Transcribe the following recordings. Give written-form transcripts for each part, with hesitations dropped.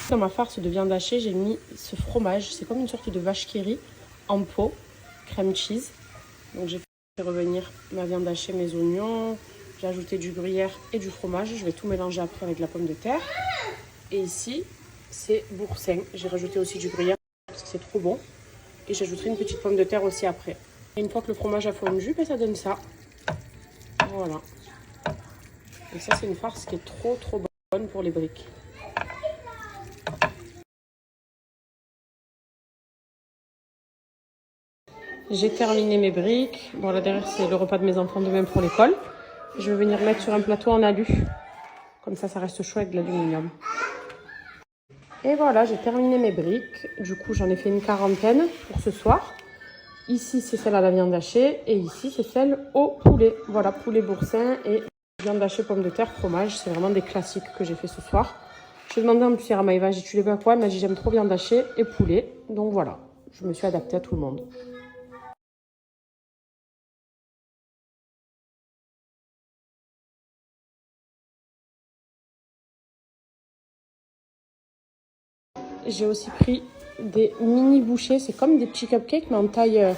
Dans ma farce de viande hachée, j'ai mis ce fromage. C'est comme une sorte de vache qui rit en pot, crème cheese. Donc j'ai fait revenir ma viande hachée, mes oignons. J'ai ajouté du gruyère et du fromage. Je vais tout mélanger après avec la pomme de terre. Et ici, c'est boursin. J'ai rajouté aussi du gruyère parce que c'est trop bon. Et j'ajouterai une petite pomme de terre aussi après. Et une fois que le fromage a fondu, ben ça donne ça. Voilà. Et ça, c'est une farce qui est trop bonne pour les briques. J'ai terminé mes briques. Bon, là derrière, c'est le repas de mes enfants demain pour l'école. Je vais venir mettre sur un plateau en alu. Comme ça reste chaud avec de l'aluminium. Et voilà, j'ai terminé mes briques. Du coup, j'en ai fait une quarantaine pour ce soir. Ici, c'est celle à la viande hachée. Et ici, c'est celle au poulet. Voilà, poulet boursin et viande hachée, pommes de terre, fromage. C'est vraiment des classiques que j'ai fait ce soir. J'ai demandé en plus hier à Maïva, j'ai dit tu les veux à quoi? Elle m'a dit j'aime trop viande hachée et poulet. Donc voilà, je me suis adaptée à tout le monde. J'ai aussi pris des mini bouchées. C'est comme des petits cupcakes, mais en taille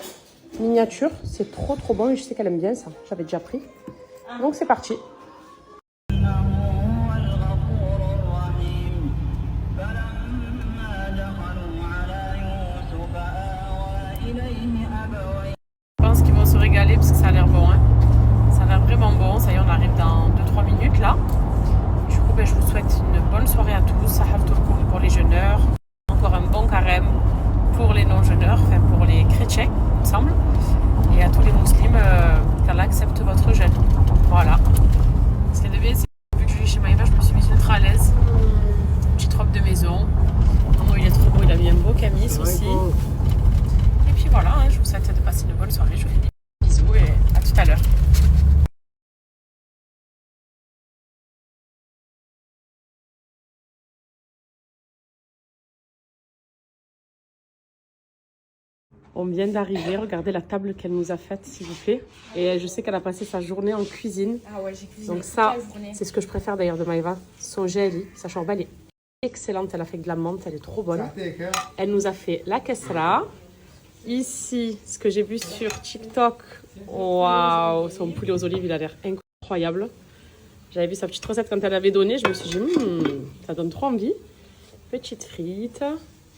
miniature. C'est trop bon et je sais qu'elle aime bien ça. J'avais déjà pris. Donc c'est parti. Je pense qu'ils vont se régaler parce que ça a l'air bon. Hein. Ça a l'air vraiment bon. Ça y est, on arrive dans 2-3 minutes là. Du coup, je vous souhaite une bonne soirée à tous. Sahaf Tourkoum pour les jeûneurs. Encore un bon carême pour les non-jeûneurs, enfin pour les chrétiens, il me semble. Et à tous les musulmans, qu'Allah accepte votre jeûne. Voilà. Ce qui est de bien, c'est que vu que je suis chez Maïva, je me suis mise ultra à l'aise. Une petite robe de maison. Maman, il est trop beau, il a mis un beau camis aussi. Et puis voilà, hein, je vous souhaite de passer une bonne soirée. Je vous fais des bisous et à tout à l'heure. On vient d'arriver, regardez la table qu'elle nous a faite, s'il vous plaît. Et je sais qu'elle a passé sa journée en cuisine. Ah ouais, j'ai cuisiné. Donc ça, c'est ce que je préfère d'ailleurs de Maïva. Son jelly, sa chorba, elle est excellente. Elle a fait de la menthe, elle est trop bonne. Elle nous a fait la kesra. Ici, ce que j'ai vu sur TikTok, waouh, son poulet aux olives, il a l'air incroyable. J'avais vu sa petite recette quand elle avait donné, je me suis dit, ça donne trop envie. Petites frites,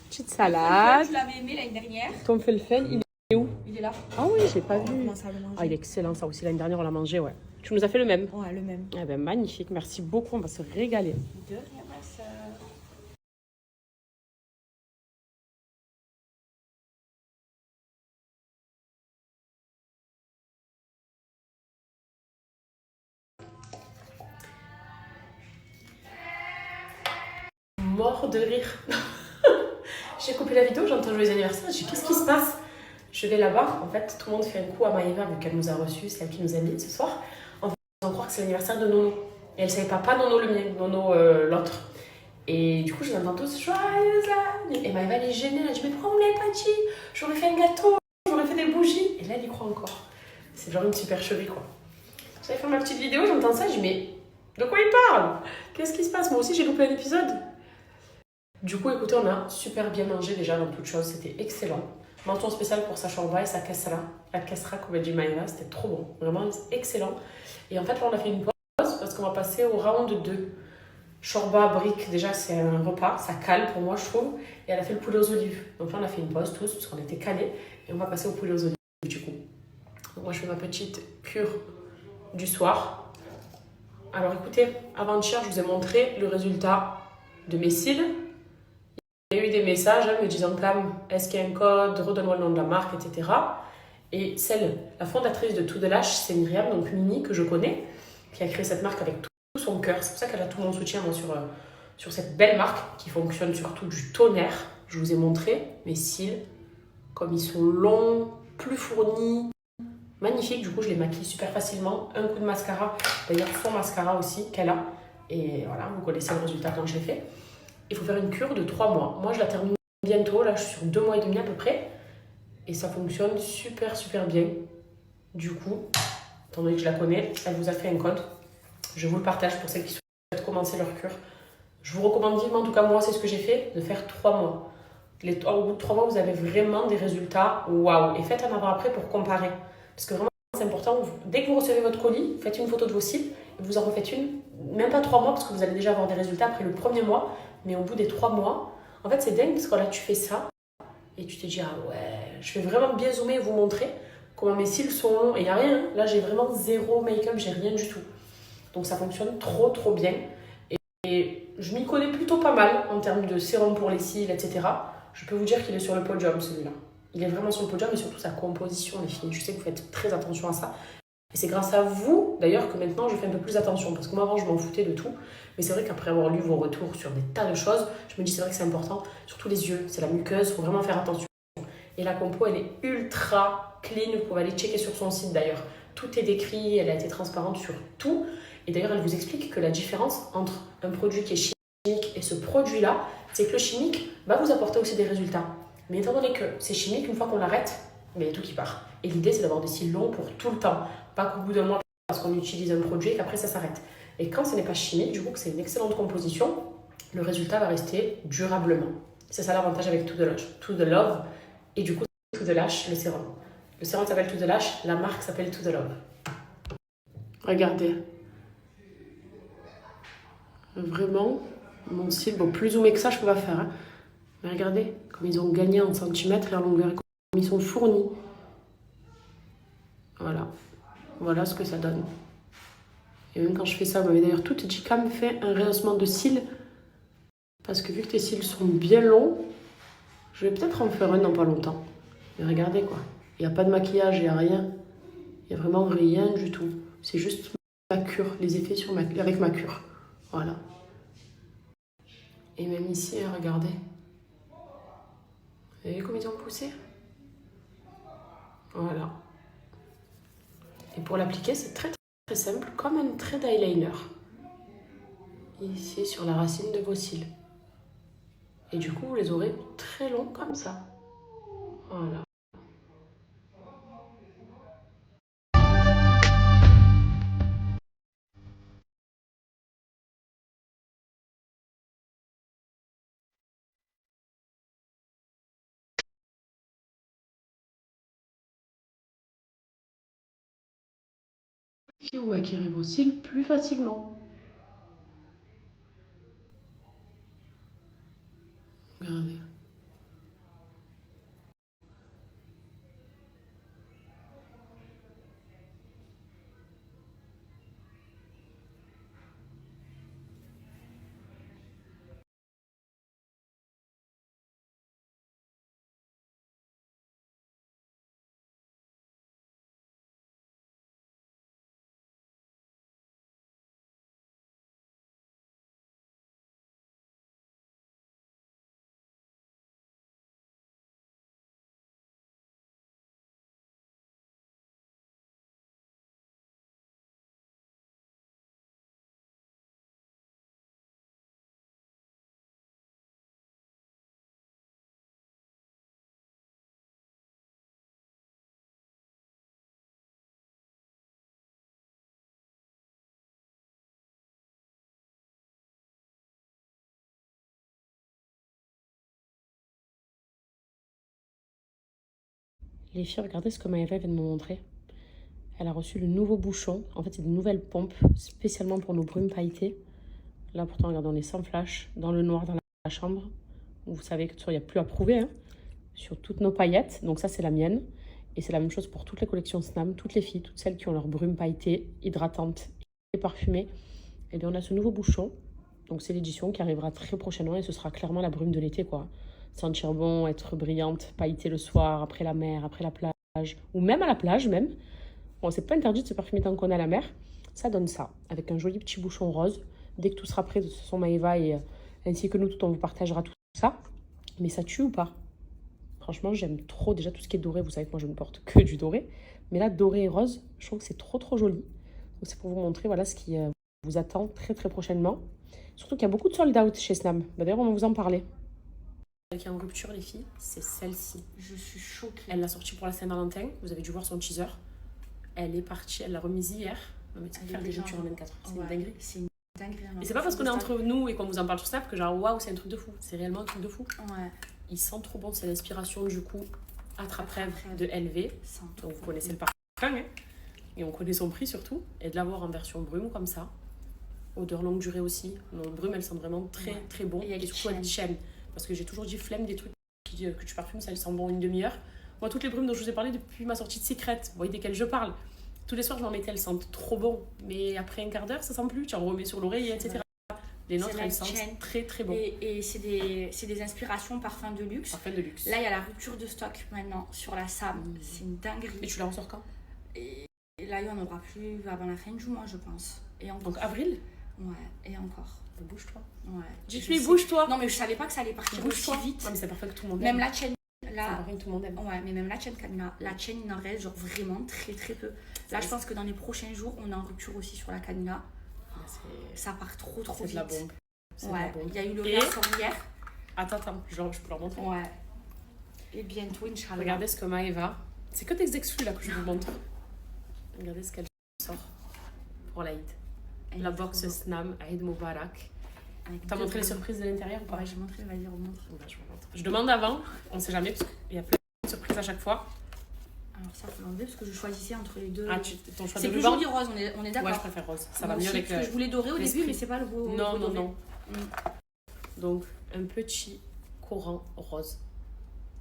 petite salade. Tu l'avais aimé l'année dernière. Ton felfel, il est où? Il est là. Ah oui, je l'ai pas vu. Commence à le manger. Ah, il est excellent, ça aussi. L'année dernière, on l'a mangé, ouais. Tu nous as fait le même? Ouais, le même. Eh ben, magnifique, merci beaucoup, on va se régaler. De rien, ma soeur. Mort de rire. J'ai coupé la vidéo, j'entends joyeux anniversaire, j'ai dit qu'est-ce qui se passe? Je vais là-bas, en fait, tout le monde fait un coup à Maïva vu qu'elle nous a reçus, c'est elle qui nous invite ce soir. En fait, on croit que c'est l'anniversaire de Nono. Et elle savait pas Nono le mien, Nono l'autre. Et du coup, je l'entends tous joyeux anniversaire. Et Maïva elle est gênée, elle dit mais pourquoi vous ne l'avez pas dit? J'aurais fait un gâteau, j'aurais fait des bougies. Et là, elle y croit encore. C'est genre une supercherie quoi. J'avais fait ma petite vidéo, j'entends ça, je dis mais de quoi il parle? Qu'est-ce qui se passe? Moi aussi, j'ai loupé un épisode. Du coup, écoutez, on a super bien mangé déjà dans toute chose, c'était excellent. Mention spéciale pour sa shorba et sa kasra. La kasra, comme a dit Maïva, c'était trop bon, vraiment excellent. Et en fait, là, on a fait une pause parce qu'on va passer au round 2. Shorba, brique, déjà, c'est un repas, ça cale pour moi, je trouve. Et elle a fait le poulet aux olives. Donc là, on a fait une pause tous parce qu'on était calés. Et on va passer au poulet aux olives, du coup. Donc moi, je fais ma petite cure du soir. Alors écoutez, avant-hier, je vous ai montré le résultat de mes cils. Il y a eu des messages me disant Pam, est-ce qu'il y a un code, redonne-moi le nom de la marque, etc. Et la fondatrice de Tout de Lâche, c'est Myriam, donc Mini, que je connais, qui a créé cette marque avec tout son cœur. C'est pour ça qu'elle a tout mon soutien moi, sur cette belle marque qui fonctionne surtout du tonnerre. Je vous ai montré mes cils, comme ils sont longs, plus fournis, magnifiques. Du coup, je les maquille super facilement. Un coup de mascara, d'ailleurs son mascara aussi qu'elle a. Et voilà, vous connaissez le résultat quand je l'ai fait. Il faut faire une cure de 3 mois. Moi, je la termine bientôt. Là, je suis sur 2 mois et demi à peu près. Et ça fonctionne super bien. Du coup, étant donné que je la connais, elle vous a fait un code. Je vous le partage pour celles qui souhaitent commencer leur cure. Je vous recommande vivement, en tout cas moi c'est ce que j'ai fait, de faire 3 mois. Au bout de 3 mois, vous avez vraiment des résultats waouh. Et faites un avant-après pour comparer. Parce que vraiment, c'est important. Dès que vous recevez votre colis, faites une photo de vos cils et vous en refaites une. Même pas 3 mois, parce que vous allez déjà avoir des résultats après le premier mois. Mais au bout des 3 mois, en fait, c'est dingue parce que là, tu fais ça et tu te dis, ah ouais, je vais vraiment bien zoomer et vous montrer comment mes cils sont longs. Et il n'y a rien. Là, j'ai vraiment zéro make-up, j'ai rien du tout. Donc ça fonctionne trop bien. Et je m'y connais plutôt pas mal en termes de sérum pour les cils, etc. Je peux vous dire qu'il est sur le podium, celui-là. Il est vraiment sur le podium et surtout sa composition, les filles. Je sais que vous faites très attention à ça. Et c'est grâce à vous, d'ailleurs, que maintenant, je fais un peu plus attention. Parce que moi, avant, je m'en foutais de tout. Mais c'est vrai qu'après avoir lu vos retours sur des tas de choses, je me dis, c'est vrai que c'est important. Surtout les yeux, c'est la muqueuse, il faut vraiment faire attention. Et la compo, elle est ultra clean. Vous pouvez aller checker sur son site, d'ailleurs. Tout est décrit, elle a été transparente sur tout. Et d'ailleurs, elle vous explique que la différence entre un produit qui est chimique et ce produit-là, c'est que le chimique va vous apporter aussi des résultats. Mais étant donné que c'est chimique, une fois qu'on l'arrête, il y a tout qui part. Et l'idée, c'est d'avoir des cils longs pour tout le temps. Pas qu'au bout d'un mois, parce qu'on utilise un produit et qu'après, ça s'arrête. Et quand ce n'est pas chimique, du coup, que c'est une excellente composition, le résultat va rester durablement. C'est ça l'avantage avec To The Love. Et du coup, To The Lash, le sérum. Le sérum s'appelle To The Lash, la marque s'appelle To The Love. Regardez. Vraiment, mon cil, bon, plus zoomé que ça, je peux pas faire. Hein. Mais regardez, comme ils ont gagné en centimètres, leur longueur, comme ils sont fournis. Voilà. Voilà ce que ça donne. Et même quand je fais ça, vous m'avez d'ailleurs toute Jika me fait un rehaussement de cils. Parce que vu que tes cils sont bien longs, je vais peut-être en faire un dans pas longtemps. Mais regardez quoi. Il n'y a pas de maquillage, il n'y a rien. Il n'y a vraiment rien du tout. C'est juste ma cure, les effets avec ma cure. Voilà. Et même ici, regardez. Vous voyez comme ils ont poussé? Voilà. Et pour l'appliquer, c'est très simple, comme un trait d'eyeliner. Ici, sur la racine de vos cils. Et du coup, vous les aurez très longs comme ça. Voilà. Et vous acquérez vos cils plus facilement. Regardez. Les filles, regardez ce que Maëva vient de me montrer. Elle a reçu le nouveau bouchon. En fait, c'est des nouvelles pompes spécialement pour nos brumes pailletées. Là, pourtant, regardez, on est sans flash, dans le noir, dans la chambre. Vous savez que il n'y a plus à prouver, hein, sur toutes nos paillettes. Donc ça, c'est la mienne. Et c'est la même chose pour toutes les collections Snam, toutes les filles, toutes celles qui ont leur brume pailletée, hydratante et parfumée. Et bien, on a ce nouveau bouchon. Donc c'est l'édition qui arrivera très prochainement et ce sera clairement la brume de l'été, quoi. Sentir bon, être brillante, pailletée le soir, après la mer, après la plage, ou même à la plage, même. Bon, c'est pas interdit de se parfumer tant qu'on est à la mer. Ça donne ça, avec un joli petit bouchon rose. Dès que tout sera prêt, de toute façon, Maëva et ainsi que nous, tout, on vous partagera tout ça. Mais ça tue ou pas? Franchement, j'aime trop déjà tout ce qui est doré. Vous savez que moi, je ne porte que du doré. Mais là, doré et rose, je trouve que c'est trop joli. Donc, c'est pour vous montrer voilà, ce qui vous attend très prochainement. Surtout qu'il y a beaucoup de sold out chez Snam. D'ailleurs, on va vous en parler. Celle qui est en rupture, les filles, c'est celle-ci. Je suis choquée. Elle l'a sortie pour la Saint-Valentin. Vous avez dû voir son teaser. Elle est partie, elle l'a remise hier. On va mettre une rupture en 24 heures. C'est une dinguerie. Et c'est pas parce qu'on est entre nous et qu'on vous en parle sur Snap que genre waouh, c'est un truc de fou. C'est réellement un truc de fou. Ouais. Il sent trop bon, c'est l'inspiration du coup Attrape-Rêve de LV. Donc vous connaissez le parfum, hein, et on connaît son prix surtout. Et de l'avoir en version brume comme ça. Odeur longue durée aussi. Non, brume, elle sent vraiment très bon. Et surtout elle chaîne. Parce que j'ai toujours dit flemme des trucs que tu parfumes, ça sent bon une demi-heure. Moi, toutes les brumes dont je vous ai parlé depuis ma sortie de Secret, vous voyez desquelles je parle. Tous les soirs, je m'en mettais, elles sentent trop bon. Mais après un quart d'heure, ça sent plus. Tu en remets sur l'oreiller, etc. Les nôtres, elles sentent très bon. Et c'est des inspirations parfums de luxe. Parfums de luxe. Là, il y a la rupture de stock maintenant sur la Sam. C'est une dinguerie. Et tu la ressors quand? Et là, il n'y en aura plus avant la fin du mois, je pense. Et encore. Donc avril? Ouais, et encore. Bouge-toi. Ouais. Dis-lui, bouge-toi. Non, mais je savais pas que ça allait partir aussi vite. Non, mais c'est parfait que tout le monde aime. Même la chaîne. Là, tout le monde aime. Ouais, mais même la chaîne, la chaîne, il en reste genre vraiment très peu. Là, je pense que dans les prochains jours, on est en rupture aussi sur la canina. Ça part trop vite. C'est de la bombe. Ouais, il y a eu le réassort hier. Attends, je peux leur montrer. Ouais. Et bientôt, Inch'Allah. Regardez ce que Maëva. C'est que des exclus là que je vous montre. Regardez ce qu'elle sort pour l'Aïd. La box Snam, Aïd Moubarak. T'as montré les surprises de l'intérieur ou pas? Ouais, j'ai montré, vas-y, remontre. Bah, je vous montre. Je demande avant, on sait jamais, parce qu'il y a plein de surprises à chaque fois. Alors ça, faut l'enlever parce que je choisissais entre les deux. Ah, ton choix de ruban. C'est plus joli rose, on est d'accord. Ouais, je préfère rose. Ça va mieux avec. Parce que je voulais doré au début, mais c'est pas le beau. Non. Donc, un petit coran rose.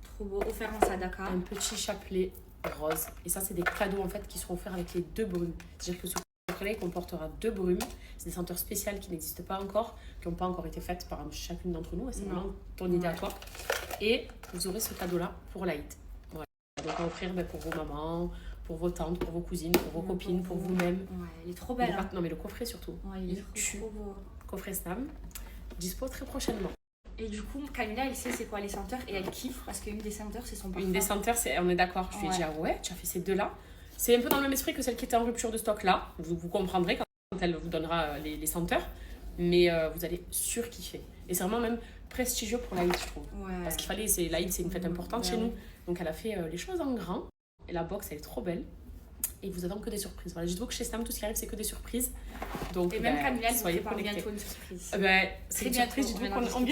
Trop beau, offert en sadaka. Un petit chapelet rose. Et ça, c'est des cadeaux en fait qui seront offerts avec les deux brumes. C'est-à-dire que ce chapelet comportera deux brumes. C'est des senteurs spéciales qui n'existent pas encore, qui n'ont pas encore été faites par chacune d'entre nous. C'est vraiment ton idée à toi. Et vous aurez ce cadeau-là pour l'Aïd. Voilà. Donc à offrir pour vos mamans, pour vos tantes, pour vos cousines, pour vos copines, pour vous-même. Ouais, il est trop belle. Non, mais le coffret surtout. Ouais, il est trop beau. Coffret Snam. Dispo très prochainement. Et du coup, Camilla, elle sait c'est quoi les senteurs et elle kiffe parce qu'une des senteurs, c'est son parfum. Une des senteurs, on est d'accord. Je lui ai dit, ah ouais, tu as fait ces deux-là. C'est un peu dans le même esprit que celle qui était en rupture de stock là. Vous comprendrez quand elle vous donnera les senteurs. Mais vous allez surkiffer. Et c'est vraiment même prestigieux pour l'Aïd, je trouve. Ouais. Parce qu'il fallait, l'Aïd, c'est une fête importante chez nous. Donc elle a fait les choses en grand. Et la box, elle est trop belle. Et vous attend que des surprises. Voilà, je dis que chez Snam, tout ce qui arrive, c'est que des surprises. Donc, et même Camilla, elle soyez prépare connectés. bientôt une surprise. C'est une surprise, on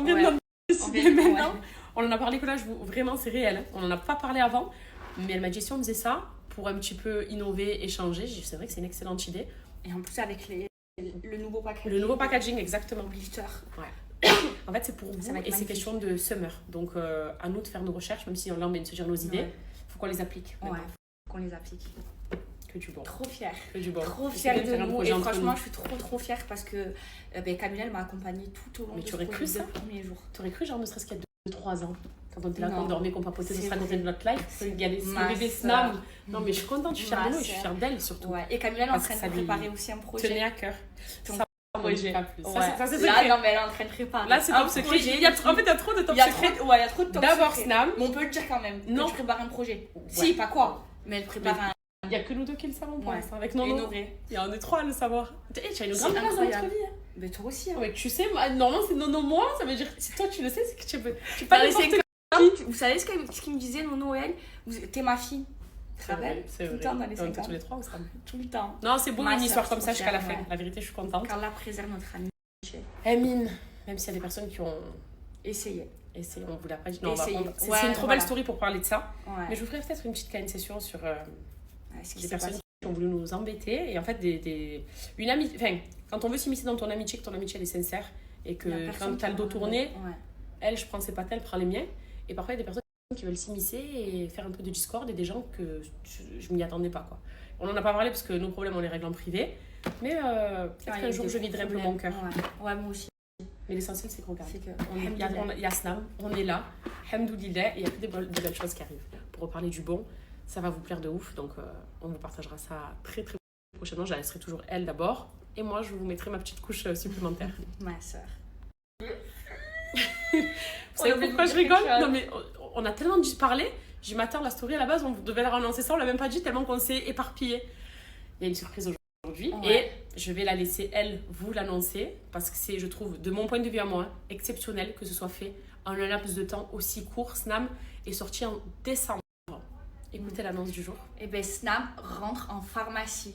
vient d'en décider maintenant. On en a parlé que là, vraiment, c'est réel. On n'en a pas parlé avant. Mais elle m'a dit, si on faisait ça, pour un petit peu innover, échanger, c'est vrai que c'est une excellente idée. Et en plus, avec le nouveau packaging. Le nouveau packaging, exactement. Blister. Ouais. En fait, c'est pour vous et c'est question de summer. Donc, à nous de faire nos recherches, même si on l'emmène se dire nos idées, il faut qu'on les applique. Ouais, faut qu'on les applique. Que du bon. Trop fière. Que du bon. Trop fière de nous. Et franchement, je suis trop fière parce que Camilla, elle m'a accompagnée tout au long de tu aurais cru ça premiers jours. Tu aurais cru, genre, ne serait-ce qu'il y a 2-3 ans, quand on était là, qu'on dormait, qu'on papotait, on se racontait de notre life. Il y a les bébés Snam. Non, mais je suis contente, je suis fière de nous et je suis fière d'elle surtout. Ouais. Et Camilla, elle est en train de préparer aussi un projet. Tenez à cœur. Ça, moi, j'ai pas plus. Ça, c'est là, non, mais elle est en train de préparer. Là, c'est top secret. En fait, il y a trop de top secret. Ouais, il y a trop de top secret. D'abord Snam. Mais on peut le dire quand même. Non. Je prépare un projet. Si, pas quoi. Mais elle prépare un. Il n'y a que nous deux qui le savons pour l'instant, avec Nono. Il y en a trois à le savoir. Tu as une grande place dans notre vie. Mais toi aussi. Mais tu sais, normalement, c'est Nono moi. Ça veut dire si toi tu le sais, c'est que tu peux. Tu pas n'importe qui. Vous savez ce qu'il me disait, Nono et elle? T'es ma fille. C'est vrai. Tout le temps dans les 50. Tous les trois ensemble. Tout le temps. Non, c'est beau une histoire comme ça jusqu'à la fin. La vérité, je suis contente. Qu'Allah préserve notre amitié. Amine. Même s'il y a des personnes qui ont essayé. On vous l'a pas dit. Non, c'est une trop belle story pour parler de ça. Mais je vous ferai peut-être une petite KN session sur des personnes qui ont voulu nous embêter. Et en fait, une amie. Enfin, quand on veut s'immiscer dans ton amitié, que ton amitié elle est sincère et que quand tu as le dos tourné, elle, je prends ses patins, elle prend les miens. Et parfois, il y a des personnes qui veulent s'immiscer et faire un peu de discorde et des gens que je m'y attendais pas, quoi. On en a pas parlé parce que nos problèmes, on les règle en privé. Mais peut-être qu'un jour, je viderai un peu mon cœur. Ouais, moi aussi. Mais l'essentiel, c'est qu'on garde. Il y a Snam, on est là. Hamdoulillah, et il y a que des belles choses qui arrivent. Pour reparler du bon, ça va vous plaire de ouf. Donc, on vous partagera ça très prochainement. Je la laisserai toujours elle d'abord. Et moi, je vous mettrai ma petite couche supplémentaire. Ma soeur. Vous savez pourquoi je rigole? Non, mais on a tellement dû parler. J'ai matin la story à la base, on devait la relancer ça, on l'a même pas dit tellement qu'on s'est éparpillé. Il y a une surprise aujourd'hui et je vais la laisser, elle, vous l'annoncer parce que c'est, je trouve, de mon point de vue à moi, exceptionnel que ce soit fait en un laps de temps aussi court. Snam est sorti en décembre. Écoutez l'annonce du jour. Et bien, Snam rentre en pharmacie.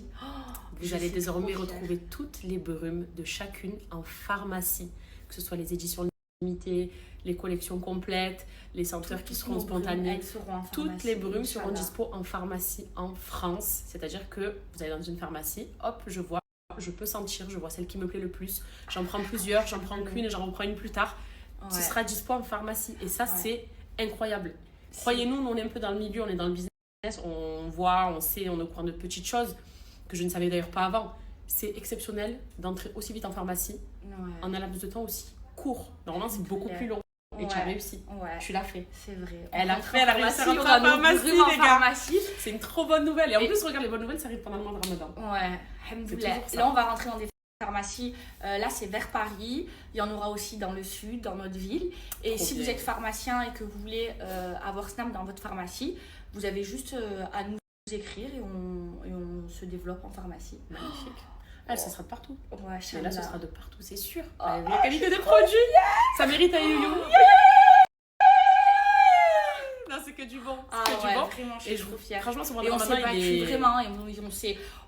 Vous allez désormais retrouver toutes les brumes de chacune en pharmacie, que ce soit les éditions limitées, les collections complètes, les senteurs qui seront spontanées. Toutes les brumes seront dispo en pharmacie en France. C'est-à-dire que vous allez dans une pharmacie, hop, je peux sentir, je vois celle qui me plaît le plus. J'en prends plusieurs, j'en prends qu'une et j'en reprends une plus tard. Ce sera dispo en pharmacie. Et ça, c'est incroyable. Croyez-nous, nous, on est un peu dans le milieu, on est dans le business. On voit, on sait, on est au courant de petites choses que je ne savais d'ailleurs pas avant. C'est exceptionnel d'entrer aussi vite en pharmacie en un laps de temps aussi court. Normalement, c'est beaucoup plus long. Et tu as réussi. Tu l'as fait. C'est vrai. Elle a réussi à rentrer en pharmacie, les gars. C'est une trop bonne nouvelle. Et en plus, regarde, les bonnes nouvelles, ça arrive pendant le mois de Ramadan. Ouais, alhamdoulilah. Là, on va rentrer dans des pharmacies. Là, c'est vers Paris. Il y en aura aussi dans le sud, dans notre ville. Et si vous êtes pharmacien et que vous voulez avoir Snam dans votre pharmacie, vous avez juste à nous écrire et on se développe en pharmacie. Magnifique. Ça sera de partout. Ouais, mais là, ce sera de partout, c'est sûr. Oh, la qualité des produits, ça mérite un you. Non, c'est que du bon. Vraiment, je suis trop fière. Franchement, c'est et on s'est battu vraiment. Et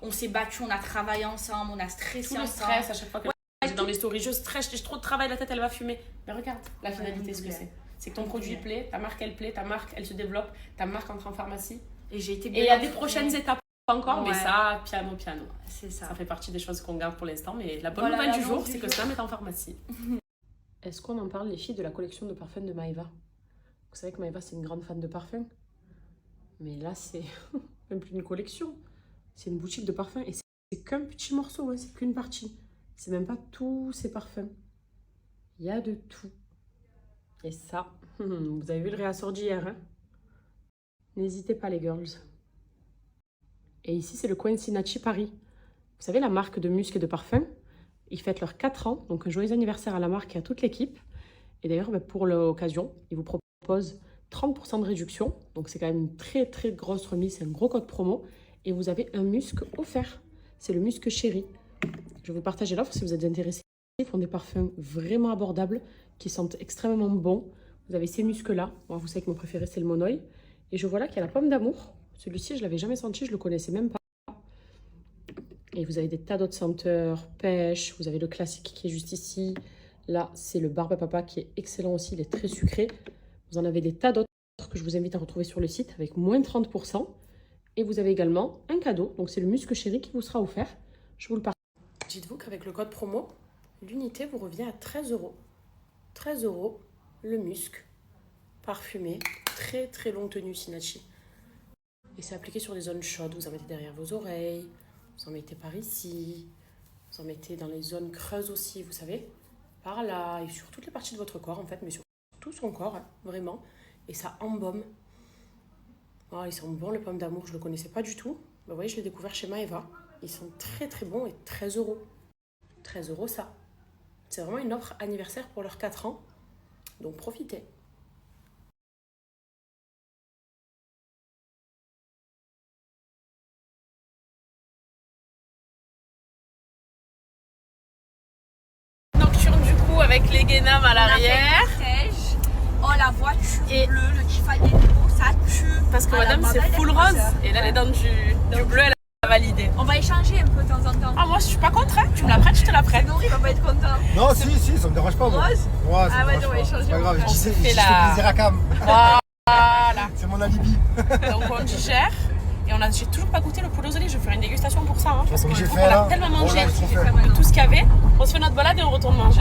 on s'est battu, on a travaillé ensemble, on a stressé tout ensemble. Le stress à chaque fois que je suis dans mes stories, je stresse, j'ai trop de travail, la tête elle va fumer. Mais regarde, la finalité, ce que c'est. C'est que ton produit plaît, ta marque elle plaît, ta marque elle se développe, ta marque entre en pharmacie. Et il y a des prochaines étapes encore, mais ça, piano. C'est ça. Ça fait partie des choses qu'on garde pour l'instant, mais la bonne nouvelle du jour, c'est que Snam est en pharmacie. Est-ce qu'on en parle, les filles, de la collection de parfums de Maeva? Vous savez que Maeva, c'est une grande fan de parfums. Mais là, c'est même plus une collection. C'est une boutique de parfums et c'est qu'un petit morceau, c'est qu'une partie. C'est même pas tous ces parfums. Il y a de tout. Et ça, vous avez vu le réassort d'hier, hein? N'hésitez pas, les girls. Et ici, c'est le coin Sinachi Paris. Vous savez, la marque de musc et de parfum. Ils fêtent leurs 4 ans, donc un joyeux anniversaire à la marque et à toute l'équipe. Et d'ailleurs, pour l'occasion, ils vous proposent 30% de réduction. Donc, c'est quand même une très, très grosse remise. C'est un gros code promo. Et vous avez un musc offert. C'est le musc chéri. Je vais vous partager l'offre si vous êtes intéressés. Ils font des parfums vraiment abordables qui sentent extrêmement bon. Vous avez ces muscs-là. Moi, vous savez que mon préféré, c'est le Monoï. Et je vois là qu'il y a la pomme d'amour. Celui-ci, je ne l'avais jamais senti, je ne le connaissais même pas. Et vous avez des tas d'autres senteurs, pêche, vous avez le classique qui est juste ici. Là, c'est le barbe à papa qui est excellent aussi, il est très sucré. Vous en avez des tas d'autres que je vous invite à retrouver sur le site avec moins 30%. Et vous avez également un cadeau, donc c'est le musc chéri qui vous sera offert. Je vous le partage. Dites-vous qu'avec le code promo, l'unité vous revient à 13 €. 13 €, le musc parfumé, très très longue tenue Sinachi. Et c'est appliqué sur les zones chaudes, vous en mettez derrière vos oreilles, vous en mettez par ici, vous en mettez dans les zones creuses aussi, vous savez, par là, et sur toutes les parties de votre corps en fait, mais sur tout son corps, hein, vraiment. Et ça embaume. Oh, ils sont bons, les pommes d'amour, je ne le connaissais pas du tout. Bah, vous voyez, je l'ai découvert chez Maeva. Ils sont très très bons et 13 €. 13 € ça. C'est vraiment une offre anniversaire pour leurs 4 ans, donc profitez. Avec les Guénam à l'arrière. Oh, la voiture bleue, le Tiffany trop, ça tue. Parce que madame, c'est full rose. Et là, elle est dans du bleu, elle a validé. On va échanger un peu de temps en temps. Ah, moi, je suis pas contre. Hein. Tu me la prêtes, je te la prête. Non, il va pas être content. Non, si, ça me dérange pas. Moi. Rose ouais, ah, vas-y, on va échanger. C'est pas grave, on je fait fais plaisir à Cam. Voilà. C'est mon alibi. Donc, on digère. Et j'ai toujours pas goûté le poulet aux olives, je vais faire une dégustation pour ça. Hein, parce que qu'on j'ai a tellement mangé tout ce qu'il y avait. On se fait notre balade et on retourne manger.